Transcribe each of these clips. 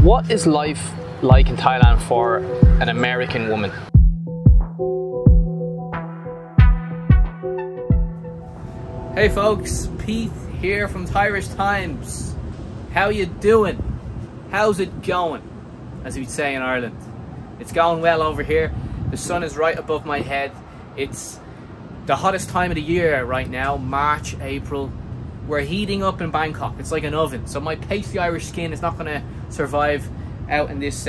What is life like in Thailand for an American woman? Hey folks, Pete here from Thairish Times. How you doing? How's it going? As we'd say in Ireland. It's going well over here. The sun is right above my head. It's the hottest time of the year right now, March, April. We're heating up in Bangkok. It's like an oven. So my pasty Irish skin is not gonna survive out in this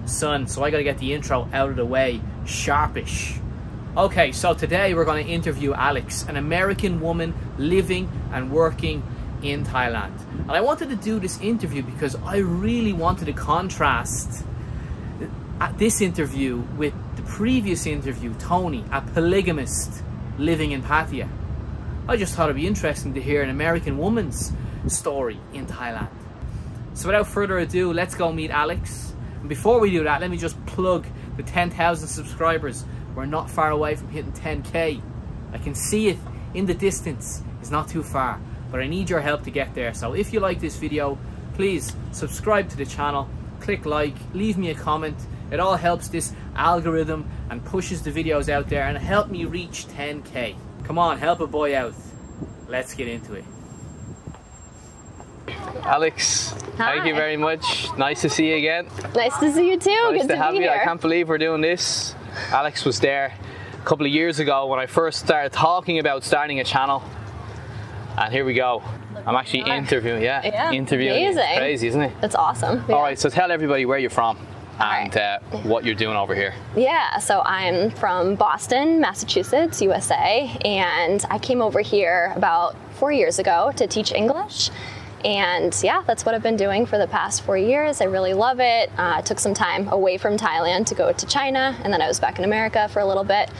sun. So I gotta get the intro out of the way, sharpish. Okay, so today we're gonna interview Alex, an American woman living and working in Thailand. And I wanted to do this interview because I really wanted to contrast this interview with the previous interview, Tony, a polygamist living in Pattaya. I just thought it'd be interesting to hear an American woman's story in Thailand. So without further ado, let's go meet Alex. And before we do that, let me just plug the 10,000 subscribers. We're not far away from hitting 10K. I can see it in the distance. It's not too far, but I need your help to get there. So if you like this video, please subscribe to the channel, click like, leave me a comment. It all helps this algorithm and pushes the videos out there and help me reach 10K. Come on, help a boy out. Let's get into it. Alex, hi. Thank you very much. Nice to see you again. Nice to see you too. Nice Good to to have be you. here. I can't believe we're doing this. Alex was there a couple of years ago when I first started talking about starting a channel. And here we go. I'm actually interviewing, interviewing. Amazing. It's crazy, isn't it? That's awesome. Yeah. All right, so tell everybody where you're from and right. what you're doing over here. Yeah, so I'm from Boston, Massachusetts, USA, and I came over here about 4 years ago to teach English. And yeah, that's what I've been doing for the past 4 years. I really love it. I took some time away from Thailand to go to China, and then I was back in America for a little bit,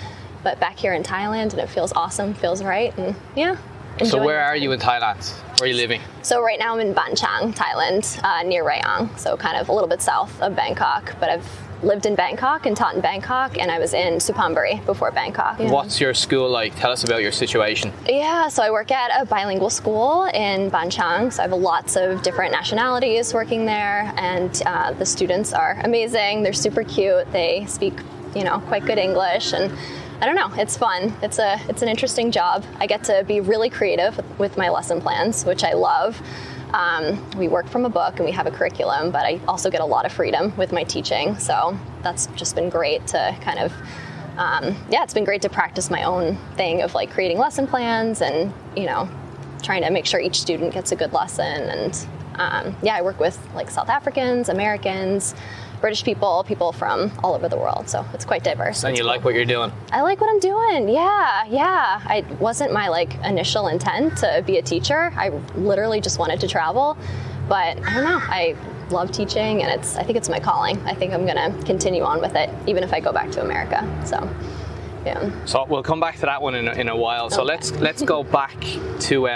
but back here in Thailand, and it feels awesome, feels right, and yeah. So where are you in Thailand? Where are you living? So right now I'm in Ban Chang, Thailand, near Rayong, so kind of a little bit south of Bangkok, but I've lived in Bangkok and taught in Bangkok, and I was in Suphanburi before Bangkok. Yeah. What's your school like? Tell us about your situation. Yeah, so I work at a bilingual school in Ban Chang, so I have lots of different nationalities working there, and the students are amazing. They're super cute. They speak, quite good English, and I don't know, it's fun. It's an interesting job. I get to be really creative with my lesson plans, which I love. We work from a book and we have a curriculum, but I also get a lot of freedom with my teaching. So that's just been great to kind of, it's been great to practice my own thing of like creating lesson plans and, trying to make sure each student gets a good lesson. And I work with like South Africans, Americans, British people from all over the world, so it's quite diverse. And you like what you're doing? I like what I'm doing, yeah. It wasn't my initial intent to be a teacher. I literally just wanted to travel, but I don't know, I love teaching, and I think it's my calling. I think I'm gonna continue on with it, even if I go back to America, so yeah. So we'll come back to that one in a while. So okay. let's go back to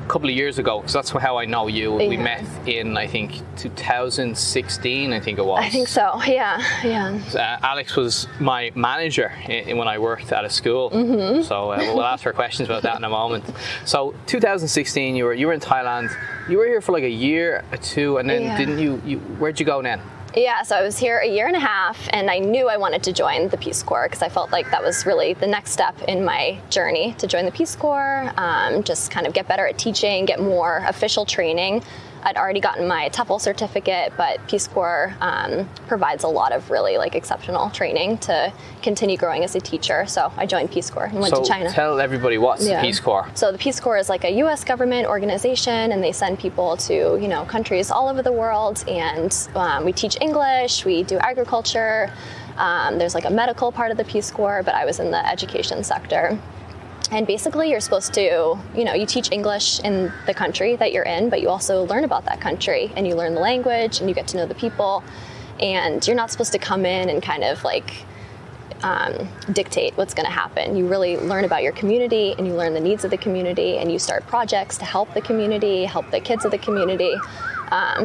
couple of years ago, because that's how I know you. We met in, I think, 2016, I think it was. I think so, yeah. Alex was my manager when I worked at a school, so we'll ask her questions about that in a moment. So 2016, you were in Thailand. You were here for like a year or two, and then didn't you where'd you go then? Yeah, so I was here a year and a half, and I knew I wanted to join the Peace Corps because I felt like that was really the next step in my journey to join the Peace Corps, just kind of get better at teaching, get more official training. I'd already gotten my TOEFL certificate, but Peace Corps provides a lot of really exceptional training to continue growing as a teacher. So I joined Peace Corps and went to China. So tell everybody what's the Peace Corps. So the Peace Corps is like a U.S. government organization, and they send people to countries all over the world, and we teach English, we do agriculture. There's like a medical part of the Peace Corps, but I was in the education sector. And basically you're supposed to, you teach English in the country that you're in, but you also learn about that country, and you learn the language, and you get to know the people. And you're not supposed to come in and kind of dictate what's going to happen. You really learn about your community, and you learn the needs of the community, and you start projects to help the community, help the kids of the community.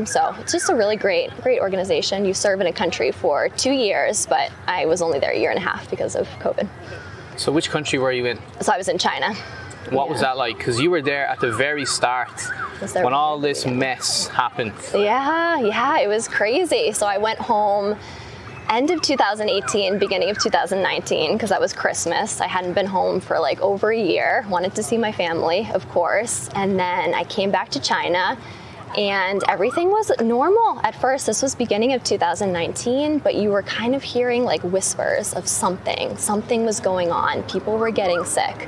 So it's just a really great organization. You serve in a country for 2 years, but I was only there a year and a half because of COVID. So which country were you in? So I was in China. What was that like? Because you were there at the very start when all this mess happened. Yeah, it was crazy. So I went home end of 2018, beginning of 2019, because that was Christmas. I hadn't been home for like over a year. Wanted to see my family, of course. And then I came back to China and everything was normal at first. This was beginning of 2019, but you were kind of hearing like whispers of something. Something was going on. People were getting sick.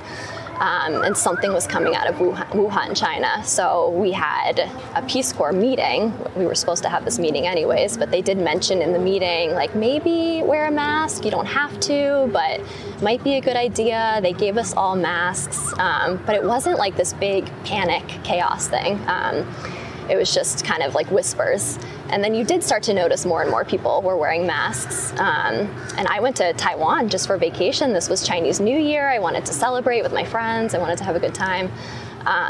And something was coming out of Wuhan, China. So we had a Peace Corps meeting. We were supposed to have this meeting anyways, but they did mention in the meeting, like, maybe wear a mask. You don't have to, but might be a good idea. They gave us all masks, but it wasn't like this big panic chaos thing. It was just kind of like whispers. And then you did start to notice more and more people were wearing masks. And I went to Taiwan just for vacation. This was Chinese New Year. I wanted to celebrate with my friends. I wanted to have a good time.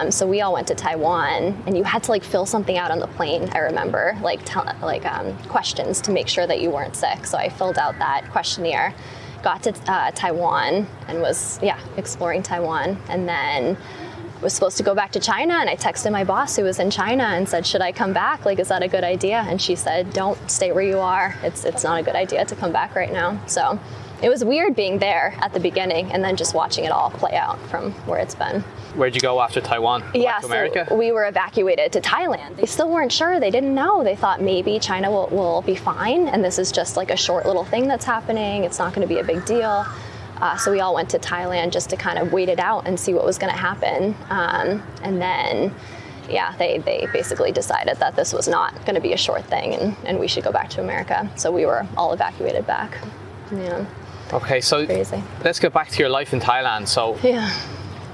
So we all went to Taiwan, and you had to like fill something out on the plane. I remember questions to make sure that you weren't sick. So I filled out that questionnaire, got to Taiwan, and was exploring Taiwan. And then was supposed to go back to China, and I texted my boss who was in China and said, should I come back? Like, is that a good idea? And she said, don't stay where you are. It's not a good idea to come back right now. So it was weird being there at the beginning and then just watching it all play out from where it's been. Where'd you go after Taiwan? Back to America? So we were evacuated to Thailand. They still weren't sure. They didn't know. They thought maybe China will be fine, and this is just like a short little thing that's happening. It's not going to be a big deal. So we all went to Thailand just to kind of wait it out and see what was going to happen. And then, they basically decided that this was not going to be a short thing, and we should go back to America. So we were all evacuated back. Yeah. Okay, so crazy. Let's get back to your life in Thailand. So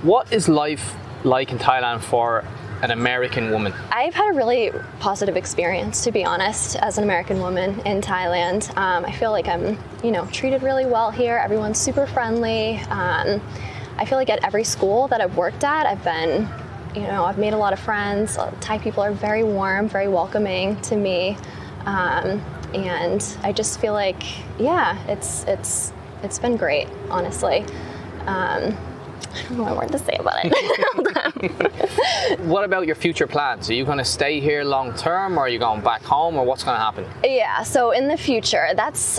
what is life like in Thailand for an American woman? I've had a really positive experience, to be honest, as an American woman in Thailand. I feel like I'm, treated really well here. Everyone's super friendly. I feel like at every school that I've worked at, I've been, I've made a lot of friends. Thai people are very warm, very welcoming to me. And I just feel like, it's been great, honestly. I don't know what more to say about it. What about your future plans? Are you going to stay here long term, or are you going back home, or what's going to happen? Yeah, so in the future,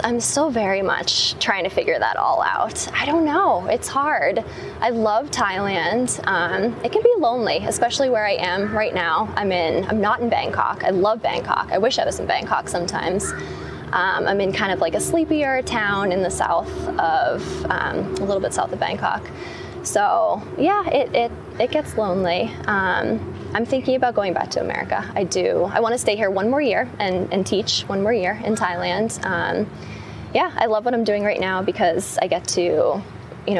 I'm still very much trying to figure that all out. I don't know. It's hard. I love Thailand. It can be lonely, especially where I am right now. I'm not in Bangkok. I love Bangkok. I wish I was in Bangkok sometimes. I'm in kind of like a sleepier town in the south of, a little bit south of Bangkok. So it gets lonely. I'm thinking about going back to America. I do. I want to stay here one more year and teach one more year in Thailand. I love what I'm doing right now because I get to,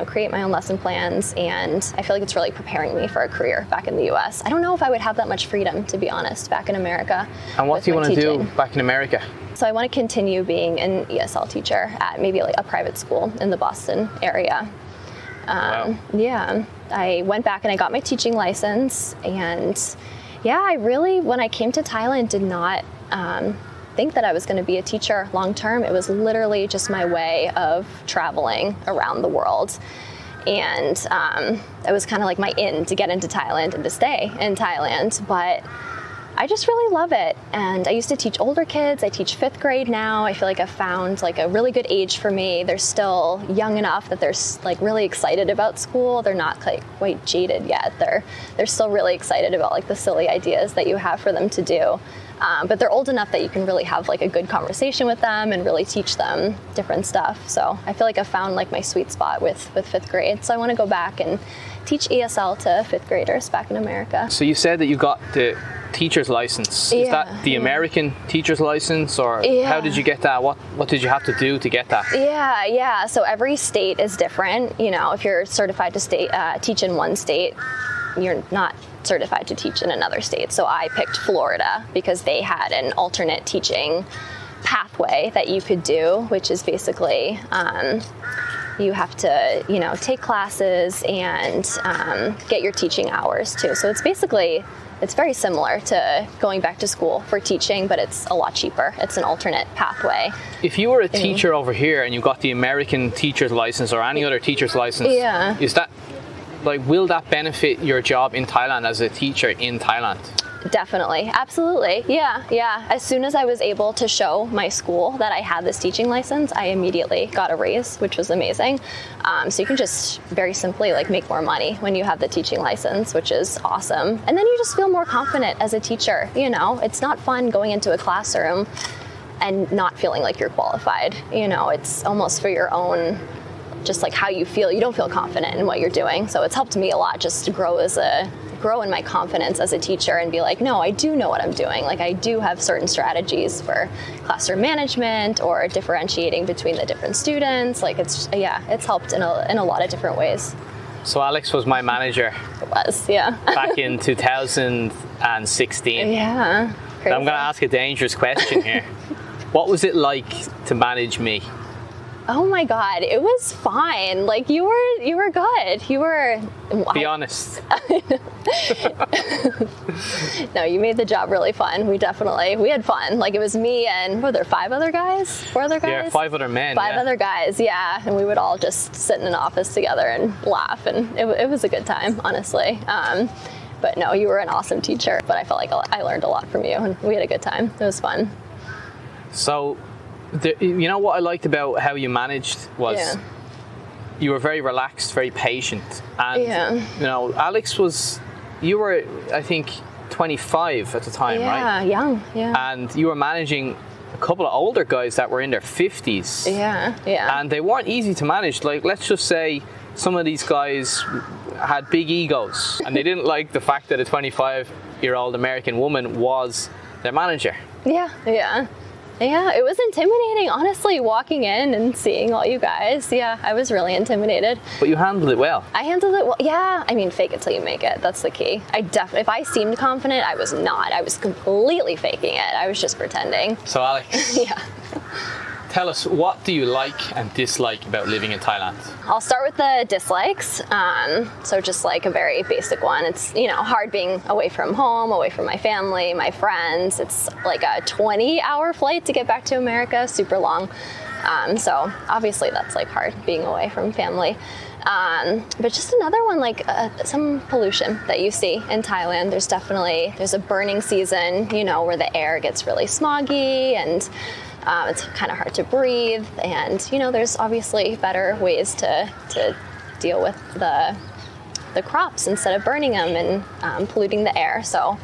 create my own lesson plans, and I feel like it's really preparing me for a career back in the US. I don't know if I would have that much freedom, to be honest, back in America. And what do you want to do back in America? So I want to continue being an ESL teacher at maybe like a private school in the Boston area. Wow. I went back and I got my teaching license, and I really, when I came to Thailand, did not think that I was going to be a teacher long term. It was literally just my way of traveling around the world. And it was kind of like my in to get into Thailand and to stay in Thailand. But I just really love it. And I used to teach older kids. I teach 5th grade now. I feel like I've found like a really good age for me. They're still young enough that they're like really excited about school. They're not like quite jaded yet. They're still really excited about like the silly ideas that you have for them to do. But they're old enough that you can really have like a good conversation with them and really teach them different stuff. So I feel like I've found like my sweet spot with 5th grade. So I want to go back and teach ESL to 5th graders back in America. So you said that you got the teacher's license. Is that the American teacher's license, or how did you get that? What did you have to do to get that? So every state is different. If you're certified to teach in one state, you're not certified to teach in another state. So I picked Florida because they had an alternate teaching pathway that you could do, which is basically you have to, take classes and get your teaching hours too. So it's very similar to going back to school for teaching, but it's a lot cheaper. It's an alternate pathway. If you were a teacher over here and you got the American teacher's license or any other teacher's license, like, will that benefit your job in Thailand as a teacher in Thailand? Definitely, absolutely, yeah. As soon as I was able to show my school that I had this teaching license, I immediately got a raise, which was amazing. So you can just very simply like make more money when you have the teaching license, which is awesome. And then you just feel more confident as a teacher. You know, it's not fun going into a classroom and not feeling like you're qualified. You know, it's almost for your own, just like how you feel. You don't feel confident in what you're doing. So it's helped me a lot just to grow in my confidence as a teacher and be like, no, I do know what I'm doing. Like, I do have certain strategies for classroom management or differentiating between the different students. Like, it's helped in a lot of different ways. So Alex was my manager. It was, yeah. Back in 2016. Yeah. Crazy. I'm going to ask a dangerous question here. What was it like to manage me? Oh my God, it was fine. Like, you were good. You were. Be honest. No, you made the job really fun. We had fun. Like, it was me and were there 5 other guys? 4 other guys? Yeah, 5 other men. 5 other guys, yeah. And we would all just sit in an office together and laugh, and it was a good time, honestly. But no, you were an awesome teacher. But I felt like I learned a lot from you, and we had a good time. It was fun. So, you know what I liked about how you managed was you were very relaxed, very patient. And, you know, Alex you were, I think, 25 at the time, right? Yeah, young, yeah. And you were managing a couple of older guys that were in their 50s. Yeah. And they weren't easy to manage. Like, let's just say some of these guys had big egos and they didn't like the fact that a 25-year-old American woman was their manager. Yeah, it was intimidating, honestly, walking in and seeing all you guys. Yeah, I was really intimidated. But you handled it well. I handled it well. Yeah, I mean, fake it till you make it. That's the key. If I seemed confident, I was not. I was completely faking it. I was just pretending. So, Alex. Yeah. Tell us, what do you like and dislike about living in Thailand? I'll start with the dislikes. So just like a very basic one. It's, you know, hard being away from home, away from my family, my friends. It's like a 20-hour flight to get back to America, super long. So obviously that's like hard, being away from family. But just another one, like some pollution that you see in Thailand. There's a burning season, you know, where the air gets really smoggy and it's kind of hard to breathe, and you know, there's obviously better ways to deal with the crops instead of burning them and polluting the air. So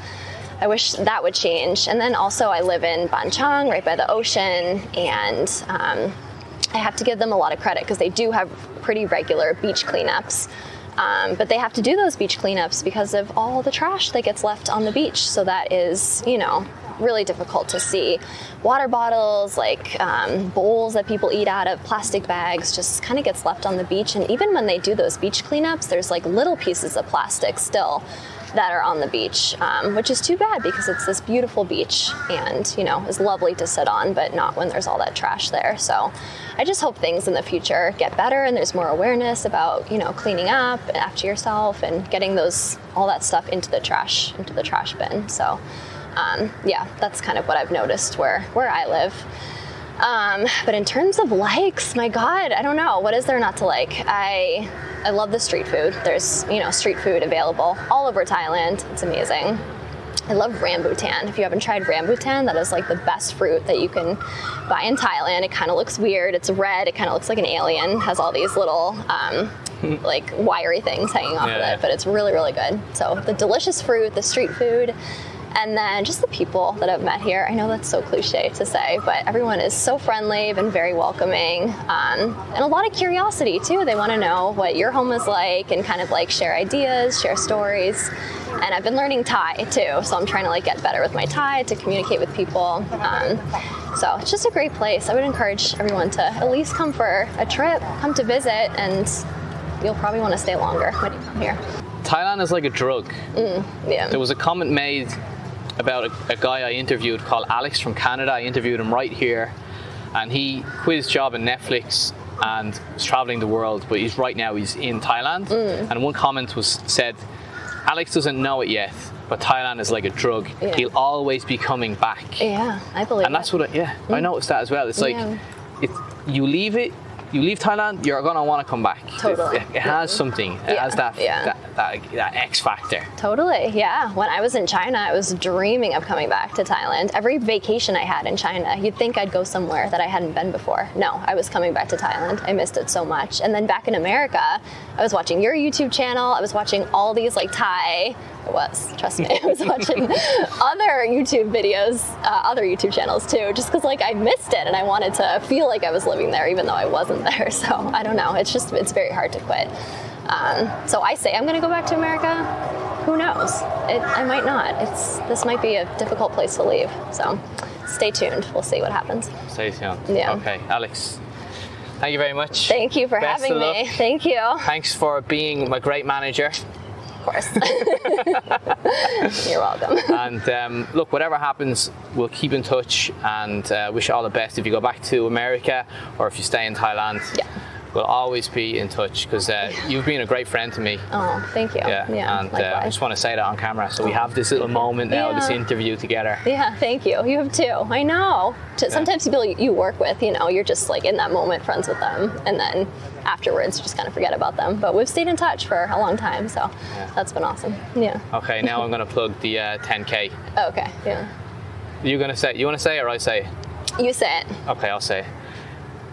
I wish that would change. And then also I live in Banchang, right by the ocean, and I have to give them a lot of credit because they do have pretty regular beach cleanups. But they have to do those beach cleanups because of all the trash that gets left on the beach. So that is, you know, really difficult to see. Water bottles, like bowls that people eat out of, plastic bags, just kind of gets left on the beach. And even when they do those beach cleanups, there's like little pieces of plastic still that are on the beach, which is too bad because it's this beautiful beach and, you know, is lovely to sit on, but not when there's all that trash there. So I just hope things in the future get better and there's more awareness about, you know, cleaning up after yourself and getting all that stuff into the trash bin. So yeah, that's kind of what I've noticed where I live. But in terms of likes, my God, I don't know. What is there not to like? I love the street food. There's, you know, street food available all over Thailand. It's amazing. I love rambutan. If you haven't tried rambutan, that is like the best fruit that you can buy in Thailand. It kind of looks weird. It's red. It kind of looks like an alien. Has all these little like wiry things hanging off of it, but it's really, really good. So the delicious fruit, the street food, and then just the people that I've met here. I know that's so cliche to say, but everyone is so friendly, been very welcoming, and a lot of curiosity too. They want to know what your home is like and kind of like share ideas, share stories. And I've been learning Thai too, so I'm trying to like get better with my Thai to communicate with people. So it's just a great place. I would encourage everyone to at least come for a trip, come to visit, and you'll probably want to stay longer when you come here. Thailand is like a drug. Yeah. There was a comment made about a guy I interviewed called Alex from Canada. I interviewed him right here, and he quit his job in Netflix and is traveling the world, but he's in Thailand. And one comment said, Alex doesn't know it yet, but Thailand is like a drug. Yeah. He'll always be coming back. Yeah, I believe and that's what I noticed that as well. It's like, you leave it you leave Thailand, you're gonna want to come back. Totally. It has something. It has that X factor. Totally, yeah. When I was in China, I was dreaming of coming back to Thailand. Every vacation I had in China, you'd think I'd go somewhere that I hadn't been before. No, I was coming back to Thailand. I missed it so much. And then back in America, I was watching your YouTube channel. I was watching all these like Thai. Trust me, I was watching other YouTube videos, other YouTube channels too, just because like I missed it and I wanted to feel like I was living there even though I wasn't there. So I don't know, it's very hard to quit. So I say I'm gonna go back to America. Who knows? I might not. This might be a difficult place to leave. So stay tuned, we'll see what happens. Stay tuned. Yeah. Okay, Alex. Thank you very much. Thank you for having me. Thank you. Thanks for being my great manager. Of course. You're welcome. And look, whatever happens, we'll keep in touch and wish you all the best if you go back to America or if you stay in Thailand. Yeah. We'll always be in touch because you've been a great friend to me. Oh, thank you. Yeah, and I just want to say that on camera. So we have this little moment now, this interview together. Yeah, thank you. You have too. I know. Sometimes people you work with, you're just like in that moment friends with them, and then afterwards you just kind of forget about them. But we've stayed in touch for a long time, so that's been awesome. Yeah. Okay, now I'm going to plug the 10K. Okay. Yeah. You want to say it or I say it? You say it. Okay, I'll say it.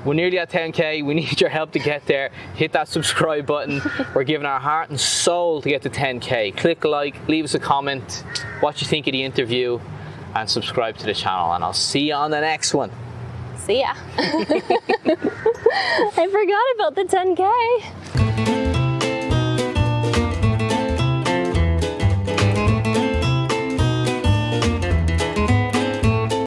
We're nearly at 10K. We need your help to get there. Hit that subscribe button. We're giving our heart and soul to get to 10K. Click like, leave us a comment, what you think of the interview, and subscribe to the channel. And I'll see you on the next one. See ya. I forgot about the 10K.